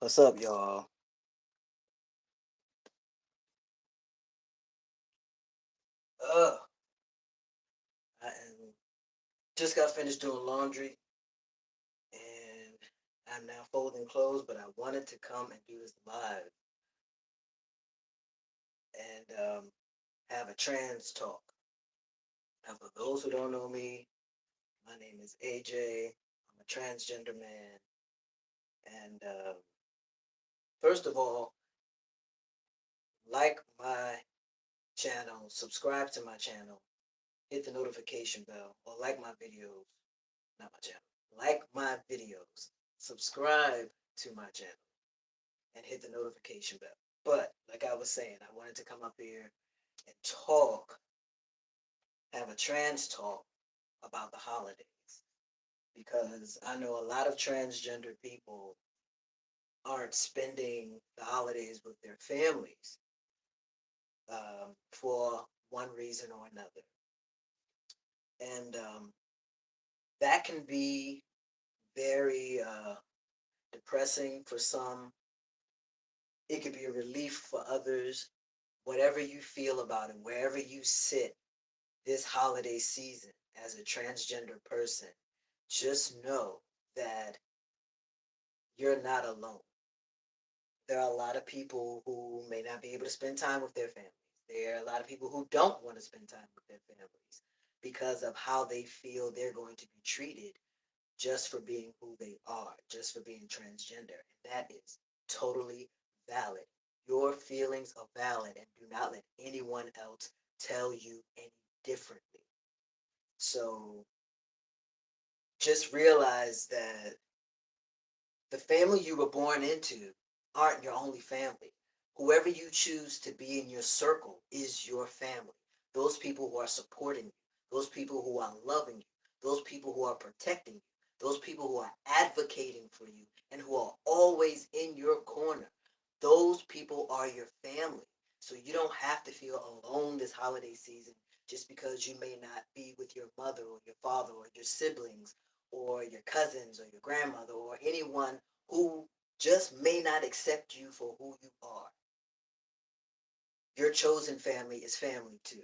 What's up, y'all? Uh, I just got finished doing laundry, and I'm now folding clothes. But I wanted to come and do this live and have a trans talk. Now, for those who don't know me, my name is A.J. I'm a transgender man, and first of all, like my channel, subscribe to my channel, hit the notification bell, or like my videos. Not my channel. Like my videos, subscribe to my channel, and hit the notification bell. But like I was saying, I wanted to come up here and talk, have a trans talk about the holidays because I know a lot of transgender people aren't spending the holidays with their families for one reason or another. And that can be very depressing for some. It could be a relief for others. Whatever you feel about it, wherever you sit this holiday season as a transgender person, just know that you're not alone. There are a lot of people who may not be able to spend time with their families. There are a lot of people who don't want to spend time with their families because of how they feel they're going to be treated just for being who they are, just for being transgender. And that is totally valid. Your feelings are valid, and do not let anyone else tell you any differently. So just realize that the family you were born into aren't your only family. Whoever you choose to be in your circle is your family. Those people who are supporting you, those people who are loving you, those people who are protecting you, those people who are advocating for you, and who are always in your corner, those people are your family. So you don't have to feel alone this holiday season just because you may not be with your mother or your father or your siblings or your cousins or your grandmother or anyone who just may not accept you for who you are. Your chosen family is family too.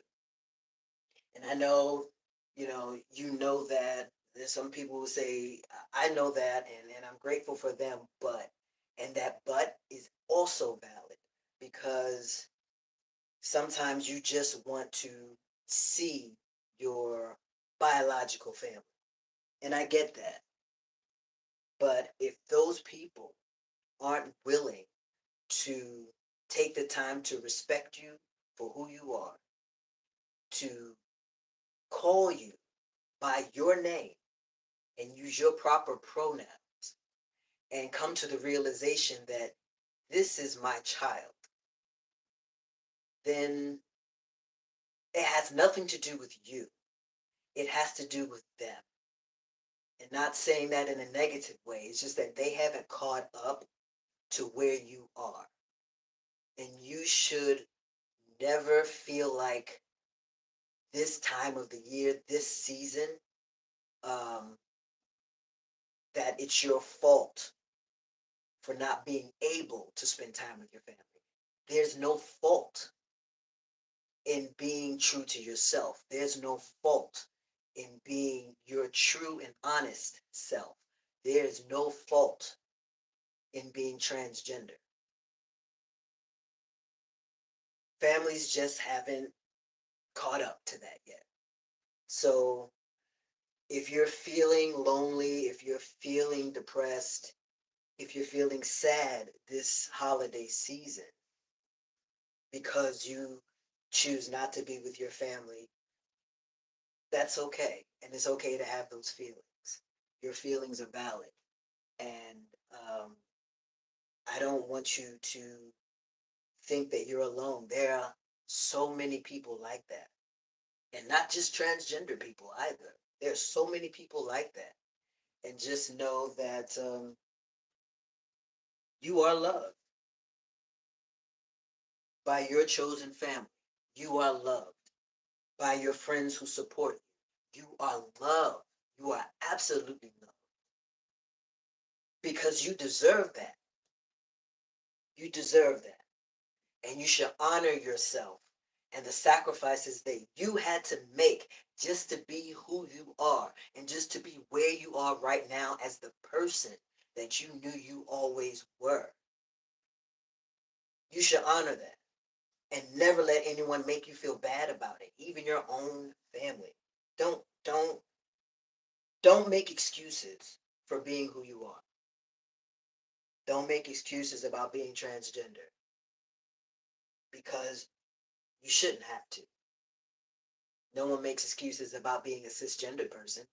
And I know, you know that there's some people who say, I know that, and I'm grateful for them, and that but is also valid because sometimes you just want to see your biological family. And I get that. But if those people aren't willing to take the time to respect you for who you are, to call you by your name and use your proper pronouns, and come to the realization that this is my child, then it has nothing to do with you. It has to do with them. And not saying that in a negative way, it's just that they haven't caught up to where you are. And you should never feel like this time of the year, this season, um, that it's your fault for not being able to spend time with your family. There's no fault in being true to yourself. There's no fault in being your true and honest self. There's no fault in being transgender. Families just haven't caught up to that yet. So if you're feeling lonely, if you're feeling depressed, if you're feeling sad this holiday season because you choose not to be with your family, that's okay. And it's okay to have those feelings. Your feelings are valid. And um, I don't want you to think that you're alone. There are so many people like that. And not just transgender people either. There's so many people like that. And just know that you are loved by your chosen family. You are loved by your friends who support you. You are loved. You are absolutely loved because you deserve that. You deserve that. And you should honor yourself and the sacrifices that you had to make just to be who you are and just to be where you are right now as the person that you knew you always were. You should honor that and never let anyone make you feel bad about it, even your own family. Don't make excuses for being who you are. Don't make excuses about being transgender because you shouldn't have to. No one makes excuses about being a cisgender person.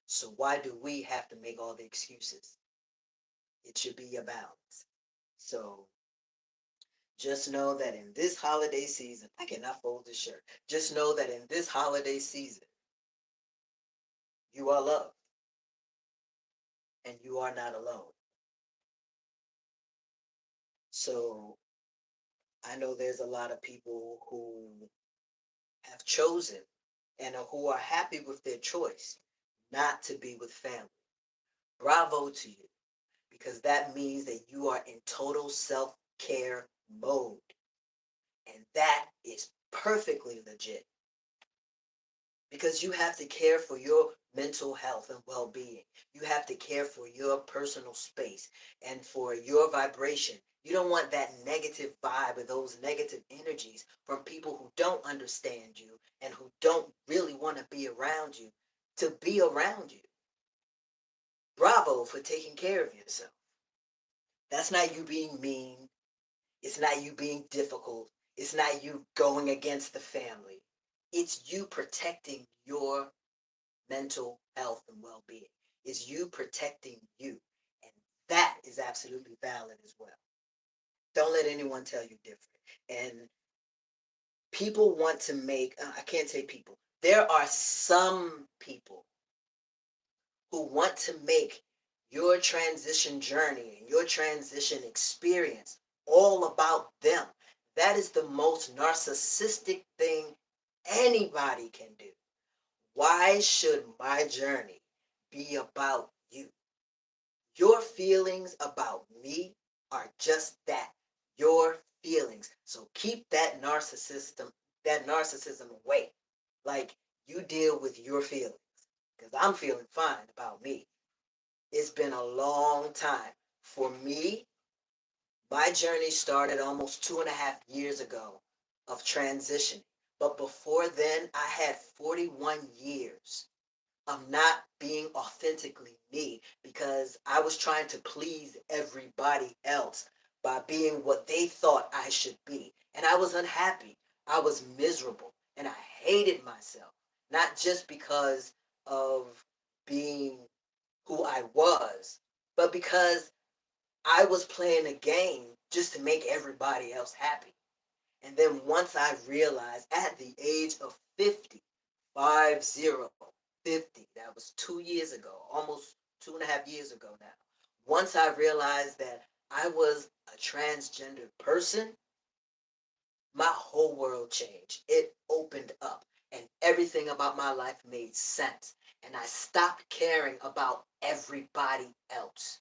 So why do we have to make all the excuses? It should be a balance. So just know that in this holiday season, I cannot fold this shirt. Just know that in this holiday season, you are loved and you are not alone. So I know there's a lot of people who have chosen and who are happy with their choice not to be with family. Bravo to you, because that means that you are in total self care mode. And that is perfectly legit because you have to care for your mental health and well being. You have to care for your personal space and for your vibration. You don't want that negative vibe or those negative energies from people who don't understand you and who don't really want to be around you to be around you. Bravo for taking care of yourself. That's not you being mean. It's not you being difficult. It's not you going against the family. It's you protecting your mental health and well being. It's you protecting you. And that is absolutely valid as well. Don't let anyone tell you different. And people want to make, I can't say people, there are some people who want to make your transition journey and your transition experience all about them. That is the most narcissistic thing anybody can do. Why should my journey be about you? Your feelings about me are just that, your feelings. So keep that narcissism away. Like you deal with your feelings because I'm feeling fine about me. It's been a long time. For me, my journey started almost 2.5 years ago of transitioning. But before then, I had 41 years of not being authentically me because I was trying to please everybody else by being what they thought I should be. And I was unhappy. I was miserable and I hated myself, not just because of being who I was, but because I was playing a game just to make everybody else happy. And then once I realized at the age of 50, 50, 50, that was 2 years ago, almost 2.5 years ago now. Once I realized that I was a transgender person, my whole world changed. It opened up and everything about my life made sense. And I stopped caring about everybody else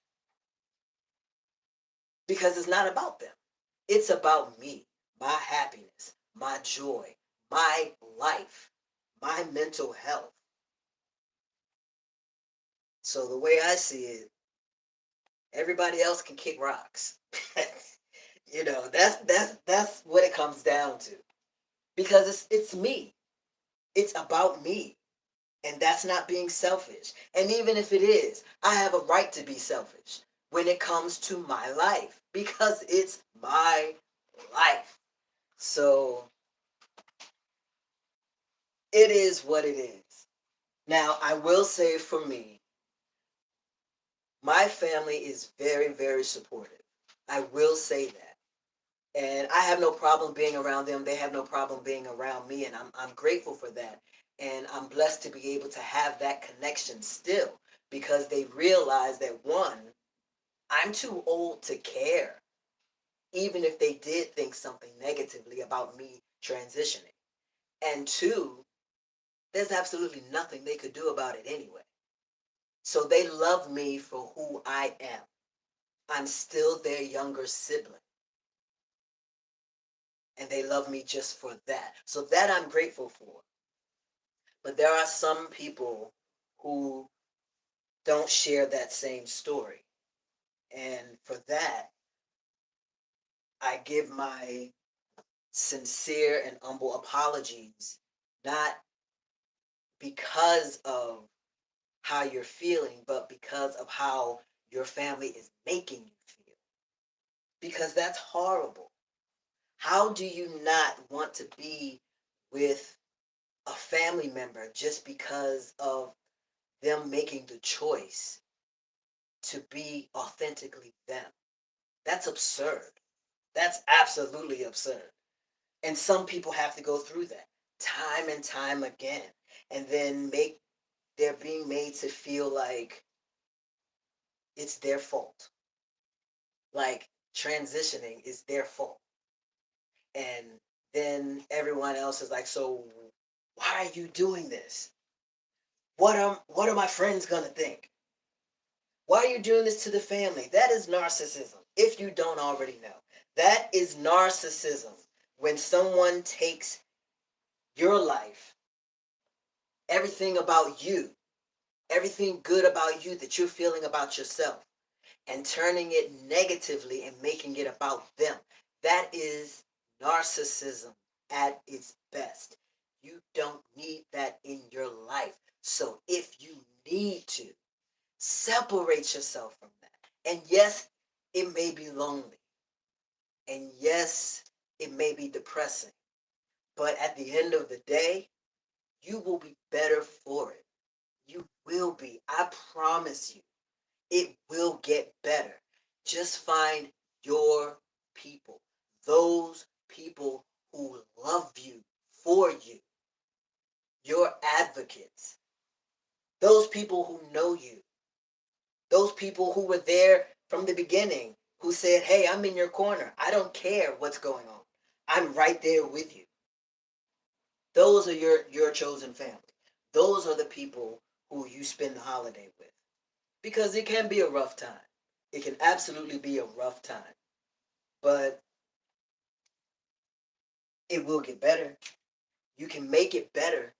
because it's not about them. It's about me, my happiness, my joy, my life, my mental health. So the way I see it, everybody else can kick rocks. That's what it comes down to. Because it's me. It's about me. And that's not being selfish. And even if it is, I have a right to be selfish when it comes to my life because it's my life. So it is what it is. Now, I will say for me, my family is very, very supportive. I will say that. And I have no problem being around them. They have no problem being around me. And I'm grateful for that. And I'm blessed to be able to have that connection still because they realize that one, I'm too old to care, even if they did think something negatively about me transitioning. And two, there's absolutely nothing they could do about it anyway. So they love me for who I am. I'm still their younger sibling. and they love me just for that. So that I'm grateful for. But there are some people who don't share that same story. And for that, I give my sincere and humble apologies, not because of how you're feeling, but because of how your family is making you feel. Because that's horrible. How do you not want to be with a family member just because of them making the choice to be authentically them? That's absurd. That's absolutely absurd. And some people have to go through that time and time again. And then they're being made to feel like it's their fault. Like transitioning is their fault. And then everyone else is like, so why are you doing this? What are my friends gonna think? Why are you doing this to the family? That is narcissism, if you don't already know. That is narcissism. When someone takes your life, everything about you, everything good about you that you're feeling about yourself, and turning it negatively and making it about them. That is narcissism at its best. You don't need that in your life. So if you need to, separate yourself from that. And yes, it may be lonely. And yes, it may be depressing. But at the end of the day, you will be better for it. You will be. I promise you. It will get better. Just find your people, those people who love you for you, your advocates, those people who know you, those people who were there from the beginning, who said, hey, I'm in your corner. I don't care what's going on. I'm right there with you. Those are your chosen family. Those are the people who you spend the holiday with. Because it can be a rough time. It can absolutely be a rough time. But it will get better. You can make it better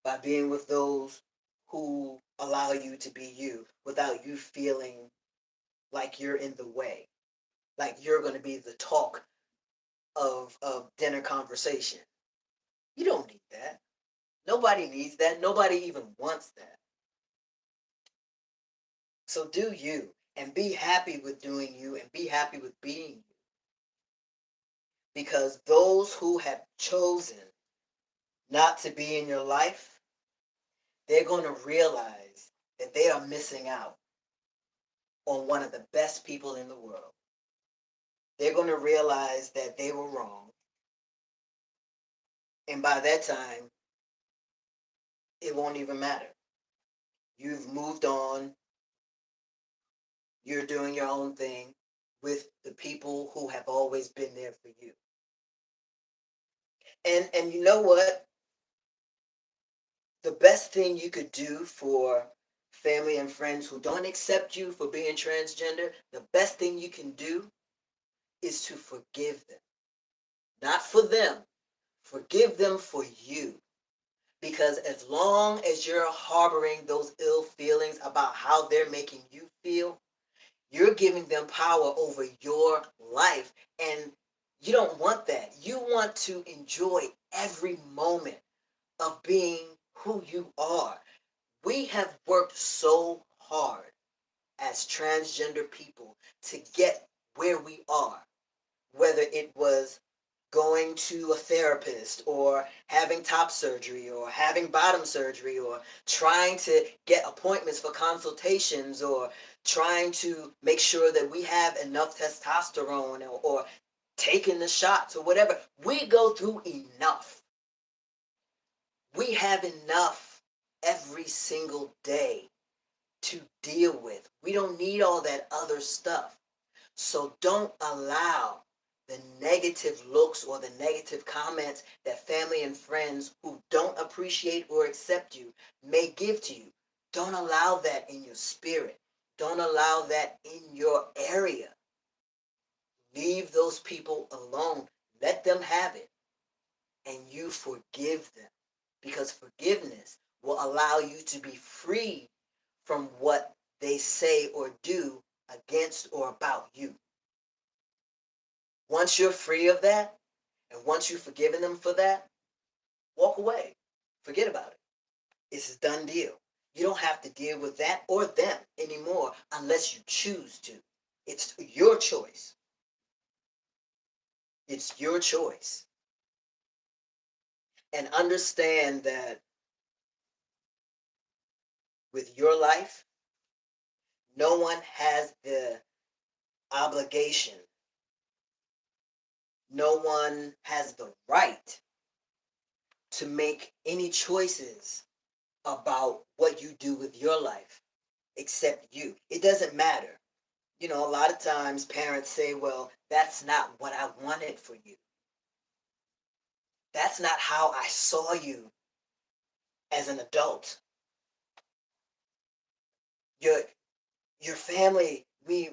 by being with those who allow you to be you without you feeling like you're in the way, like you're going to be the talk of dinner conversation. You don't need that. Nobody needs that. Nobody even wants that. So do you and be happy with doing you and be happy with being you. Because those who have chosen not to be in your life, they're going to realize that they are missing out on one of the best people in the world. They're going to realize that they were wrong. And by that time, it won't even matter. You've moved on. You're doing your own thing with the people who have always been there for you. And you know what? The best thing you could do for family and friends who don't accept you for being transgender, the best thing you can do is to forgive them. Not for them. Forgive them for you. Because as long as you're harboring those ill feelings about how they're making you feel, you're giving them power over your life. And you don't want that. You want to enjoy every moment of being who you are. We have worked so hard as transgender people to get where we are, whether it was going to a therapist or having top surgery or having bottom surgery or trying to get appointments for consultations or trying to make sure that we have enough testosterone or taking the shots or whatever. We go through enough. We have enough every single day to deal with. We don't need all that other stuff. So don't allow the negative looks or the negative comments that family and friends who don't appreciate or accept you may give to you. Don't allow that in your spirit. Don't allow that in your area. Leave those people alone. Let them have it, and you forgive them, because forgiveness will allow you to be free from what they say or do against or about you. Once you're free of that, and once you've forgiven them for that, walk away. Forget about it. It's a done deal. You don't have to deal with that or them anymore unless you choose to. It's your choice. It's your choice. And understand that with your life, no one has the obligation, no one has the right to make any choices about what you do with your life except you. It doesn't matter. A lot of times parents say, well, that's not what I wanted for you. That's not how I saw you as an adult. Your your family, we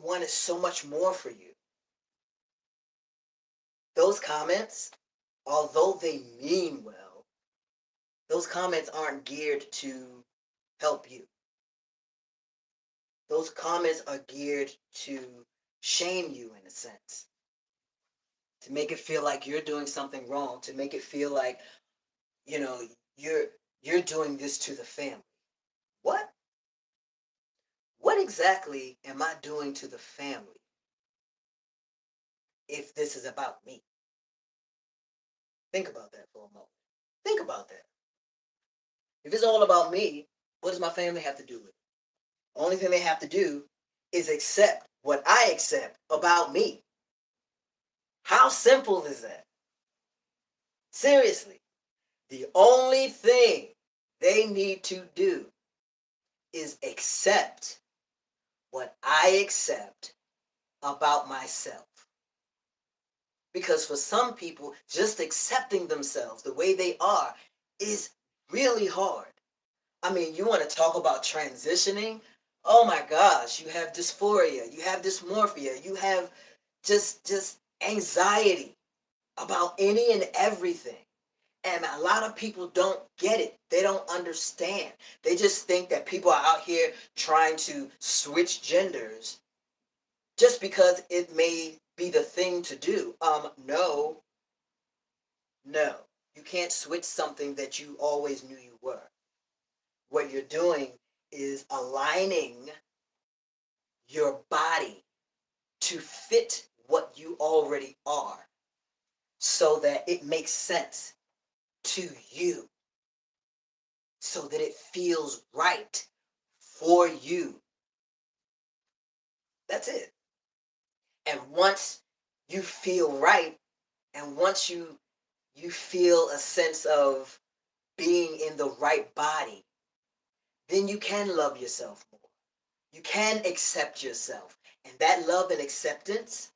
wanted so much more for you. Those comments, although they mean well, those comments aren't geared to help you. Those comments are geared to shame you in a sense, to make it feel like you're doing something wrong, to make it feel like, you know, you're you're doing this to the family. What? What exactly am I doing to the family if this is about me? Think about that for a moment. Think about that. If it's all about me, what does my family have to do with it? Only thing they have to do is accept what I accept about me. How simple is that? Seriously, the only thing they need to do is accept what I accept about myself. Because for some people, just accepting themselves the way they are is really hard. I mean, you want to talk about transitioning? Oh my gosh, you have dysphoria, you have dysmorphia, you have just anxiety about any and everything. And a lot of people don't get it. They don't understand. They just think that people are out here trying to switch genders just because it may be the thing to do. No, no. You can't switch something that you always knew you were. What you're doing is aligning your body to fit what you already are so that it makes sense to you, so that it feels right for you. That's it. And once you feel right, and once you feel a sense of being in the right body, then you can love yourself more. You can accept yourself. And that love and acceptance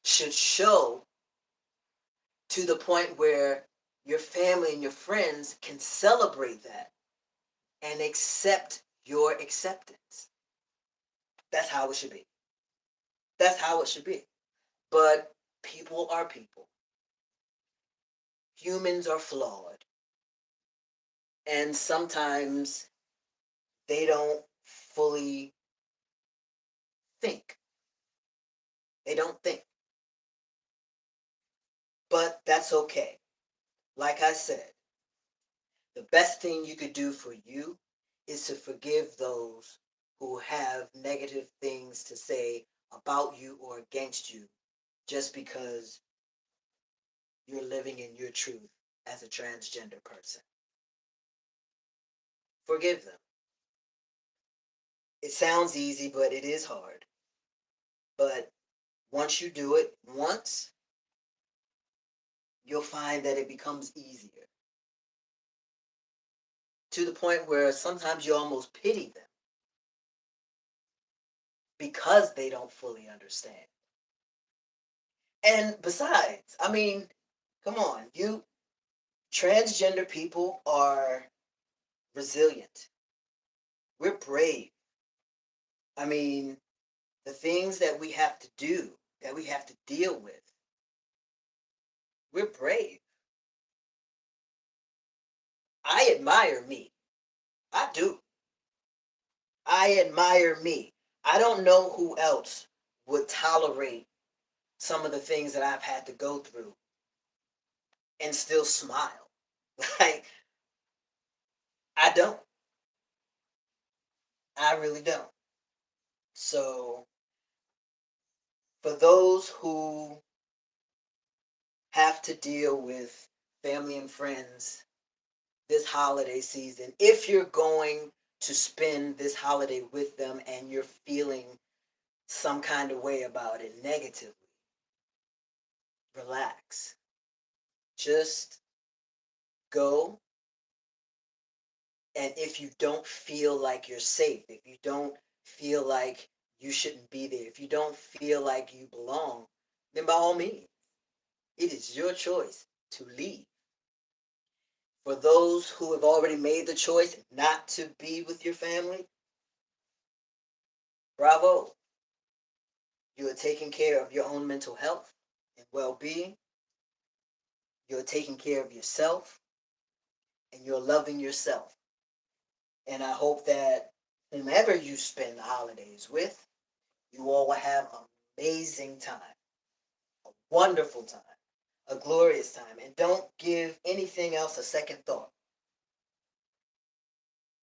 should show to the point where your family and your friends can celebrate that and accept your acceptance. That's how it should be. That's how it should be. But people are people. Humans are flawed. And sometimes they don't fully think. They don't think. But that's okay. Like I said, the best thing you could do for you is to forgive those who have negative things to say about you or against you just because you're living in your truth as a transgender person. Forgive them. It sounds easy, but it is hard. But once you do it once, you'll find that it becomes easier to the point where sometimes you almost pity them because they don't fully understand. And besides, I mean, come on, you transgender people are resilient. We're brave. I mean, the things that we have to do, that we have to deal with, We're brave. I admire me. I do. I admire me. I don't know who else would tolerate some of the things that I've had to go through and still smile. Like, I don't. I really don't. So, for those who have to deal with family and friends this holiday season, if you're going to spend this holiday with them and you're feeling some kind of way about it negatively, relax. Just go. And if you don't feel like you're safe, if you don't feel like you shouldn't be there, if you don't feel like you belong, then by all means, it is your choice to leave. For those who have already made the choice not to be with your family, bravo. You are taking care of your own mental health and well being. You're taking care of yourself and you're loving yourself. And I hope that whomever you spend the holidays with, you all will have an amazing time, a wonderful time, a glorious time. And don't give anything else a second thought.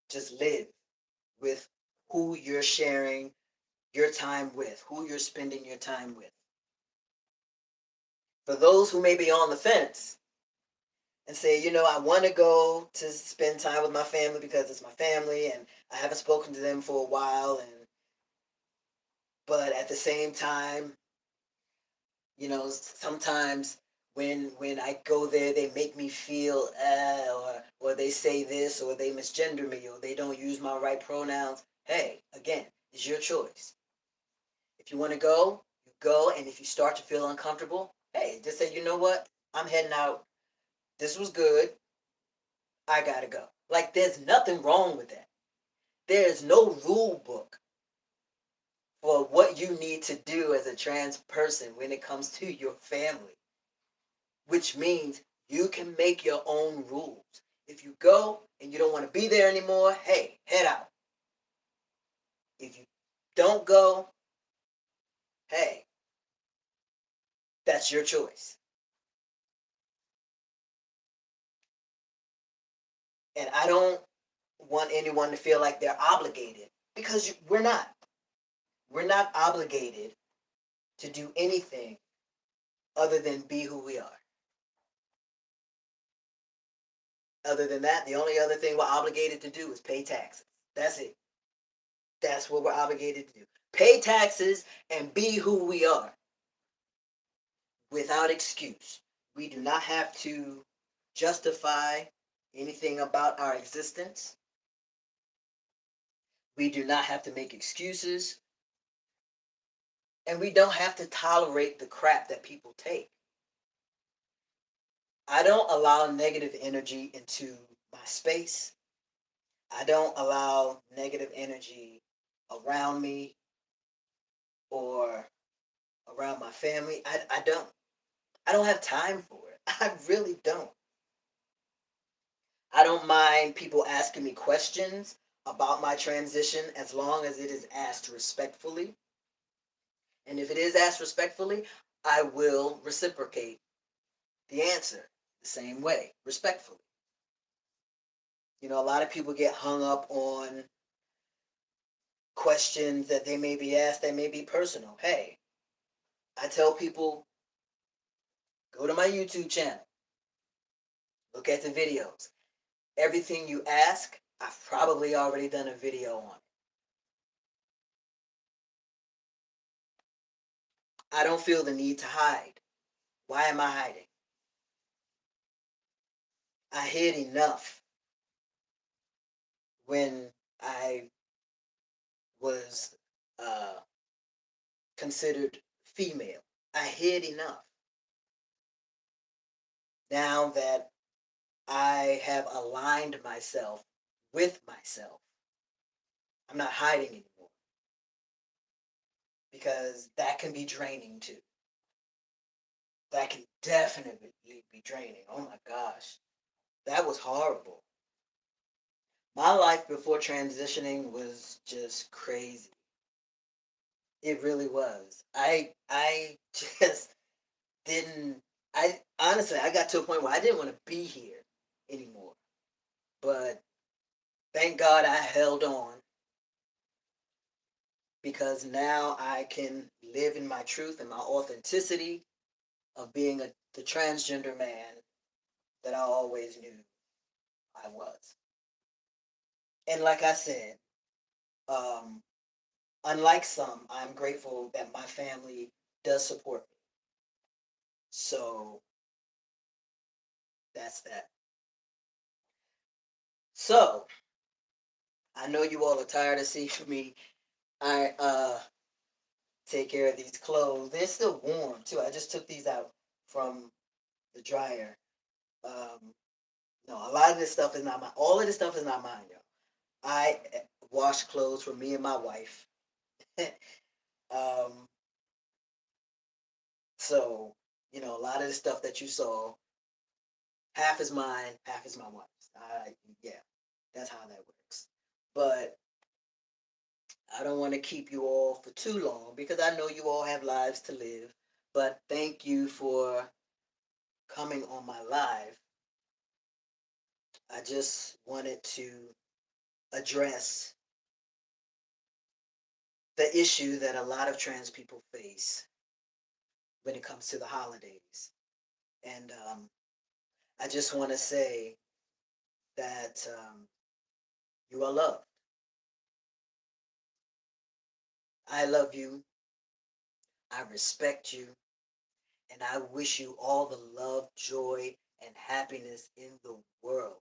Just live with who you're sharing your time with, who you're spending your time with. For those who may be on the fence and say, I want to go to spend time with my family because it's my family and I haven't spoken to them for a while, and but at the same time, sometimes when I go there, they make me feel, or they say this, or they misgender me, or they don't use my right pronouns. Hey, again, it's your choice. If you want to go, you go, and if you start to feel uncomfortable, hey, just say, you know what, I'm heading out. This was good. I gotta go. Like, there's nothing wrong with that. There's no rule book for what you need to do as a trans person when it comes to your family, which means you can make your own rules. If you go and you don't want to be there anymore, hey, head out. If you don't go, hey, that's your choice. And I don't want anyone to feel like they're obligated because we're not. We're not obligated to do anything other than be who we are. Other than that, the only other thing we're obligated to do is pay taxes. That's it. That's what we're obligated to do. Pay taxes and be who we are without excuse. We do not have to justify anything about our existence. We do not have to make excuses. And we don't have to tolerate the crap that people take. I don't allow negative energy into my space. I don't allow negative energy around me or around my family. I don't. I don't have time for it. I really don't. I don't mind people asking me questions about my transition as long as it is asked respectfully. And if it is asked respectfully, I will reciprocate the answer the same way, respectfully. A lot of people get hung up on questions that they may be asked that may be personal. Hey, I tell people, go to my YouTube channel, look at the videos. Everything you ask, I've probably already done a video on. I don't feel the need to hide. Why am I hiding? I hid enough when I was uh, considered female. I hid enough. Now that I have aligned myself with myself, I'm not hiding anymore because that can be draining too. that can definitely be draining. Oh my gosh, that was horrible. My life before transitioning was just crazy. It really was. I just didn't. I honestly, I got to a point where I didn't want to be here anymore. But thank God I held on, because now I can live in my truth and my authenticity of being the transgender man that I always knew I was. And like I said, um, unlike some, I'm grateful that my family does support me. So that's that. So I know you all are tired of seeing me. I take care of these clothes. They're still warm too. I just took these out from the dryer. Um, no, a lot of this stuff is not mine. All of this stuff is not mine, y'all. I wash clothes for me and my wife. um, so a lot of the stuff that you saw, half is mine, half is my wife's. Yeah, that's how that works. But I don't want to keep you all for too long because I know you all have lives to live. But thank you for coming on my live. I just wanted to address the issue that a lot of trans people face when it comes to the holidays. And I just want to say that you are loved. I love you. I respect you. And I wish you all the love, joy, and happiness in the world.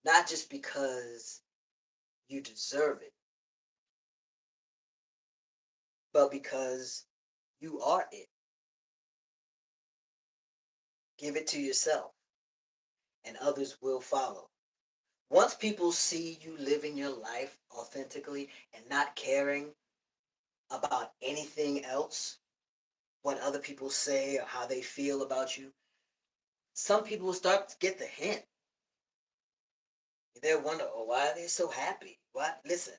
Not just because you deserve it, but because you are it. Give it to yourself, and others will follow. Once people see you living your life authentically and not caring about anything else, what other people say or how they feel about you, some people will start to get the hint. They'll wonder, oh, why are they so happy? What? Listen,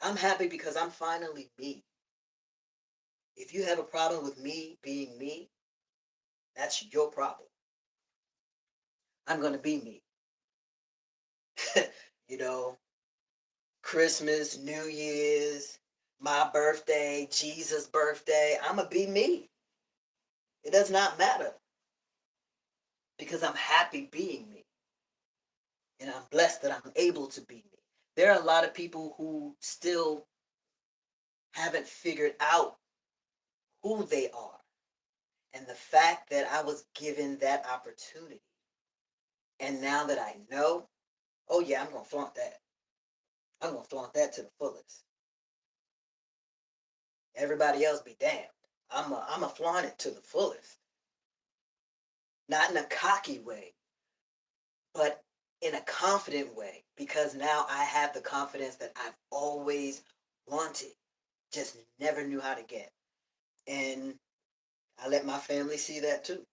I'm happy because I'm finally me. If you have a problem with me being me, that's your problem. I'm going to be me. you know, Christmas, New Year's, my birthday, Jesus' birthday, I'm going to be me. It does not matter because I'm happy being me. And I'm blessed that I'm able to be me. There are a lot of people who still haven't figured out who they are. And the fact that I was given that opportunity, and now that I know, oh yeah, I'm going to flaunt that. I'm going to flaunt that to the fullest. Everybody else be damned. I'm a flaunt it to the fullest. Not in a cocky way, but in a confident way, because now I have the confidence that I've always wanted, just never knew how to get. And I let my family see that too.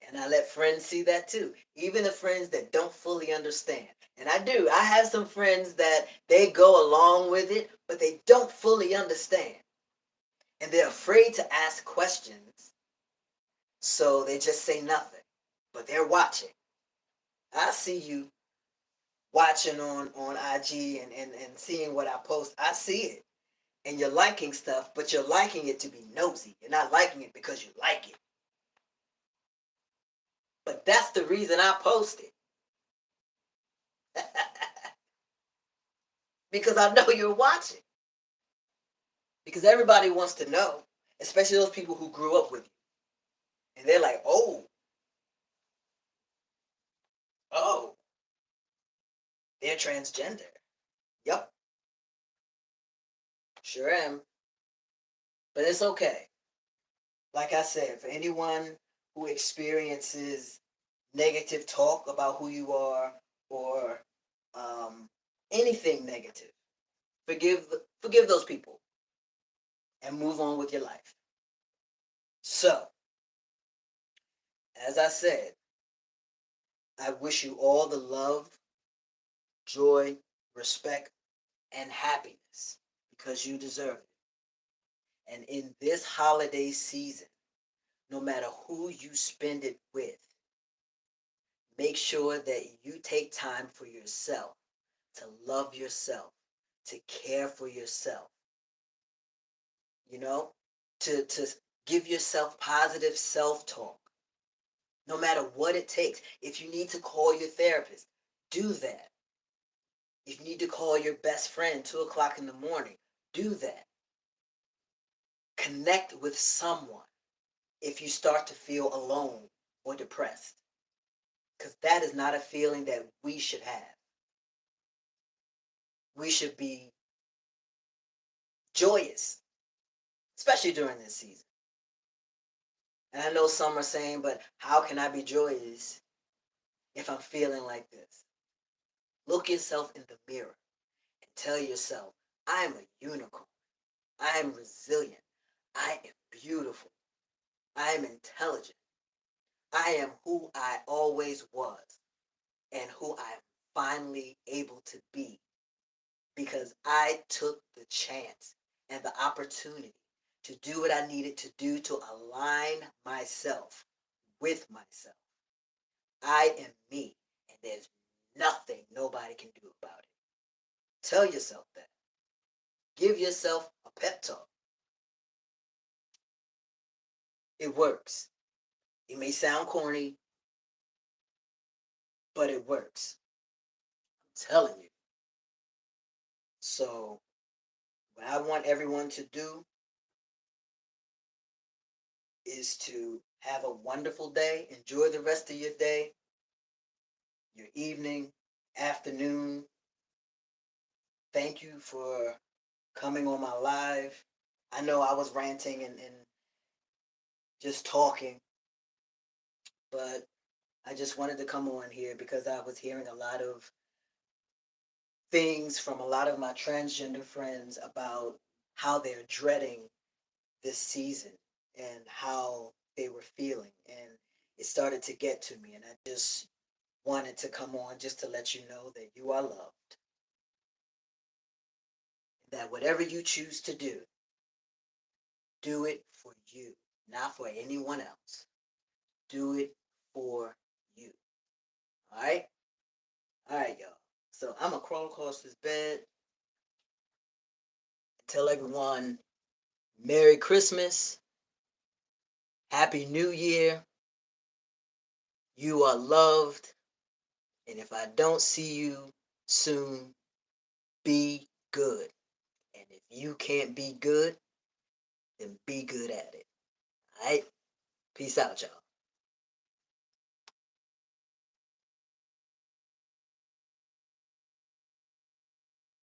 And I let friends see that too. Even the friends that don't fully understand. And I do. I have some friends that they go along with it, but they don't fully understand. And they're afraid to ask questions. So they just say nothing. But they're watching. I see you watching on IG and seeing what I post. I see it. And you're liking stuff, but you're liking it to be nosy. You're not liking it because you like it. But that's the reason I post it. because I know you're watching. Because everybody wants to know, especially those people who grew up with you. And they're like, oh, they're transgender. Yep, sure am. But it's okay. Like I said, for anyone who experiences negative talk about who you are or um, anything negative, forgive those people and move on with your life. So, as I said, I wish you all the love, joy, respect, and happiness because you deserve it. And in this holiday season, no matter who you spend it with, make sure that you take time for yourself, to love yourself, to care for yourself, you know, to give yourself positive self-talk, no matter what it takes. If you need to call your therapist, do that. If you need to call your best friend 2 o'clock in the morning, do that. Connect with someone if you start to feel alone or depressed, because that is not a feeling that we should have. We should be joyous, especially during this season. And I know some are saying, but how can I be joyous if I'm feeling like this? Look yourself in the mirror and tell yourself, I am a unicorn. I am resilient. I am beautiful. I am intelligent. I am who I always was and who I'm finally able to be because I took the chance and the opportunity to do what I needed to do to align myself with myself. I am me, and there's nothing nobody can do about it. Tell yourself that. Give yourself a pep talk. It works. It may sound corny, but it works. I'm telling you. So, what I want everyone to do is to have a wonderful day. Enjoy the rest of your day, your evening, afternoon. Thank you for coming on my live. I know I was ranting and just talking, but I just wanted to come on here because I was hearing a lot of things from a lot of my transgender friends about how they're dreading this season and how they were feeling. And it started to get to me. And I just wanted to come on just to let you know that you are loved. That whatever you choose to do it for you, not for anyone else. Do it for you. All right? All right, y'all. So I'm going to crawl across this bed and tell everyone Merry Christmas, Happy New Year. You are loved. And if I don't see you soon, be good. And if you can't be good, then be good at it. All right? Peace out, y'all.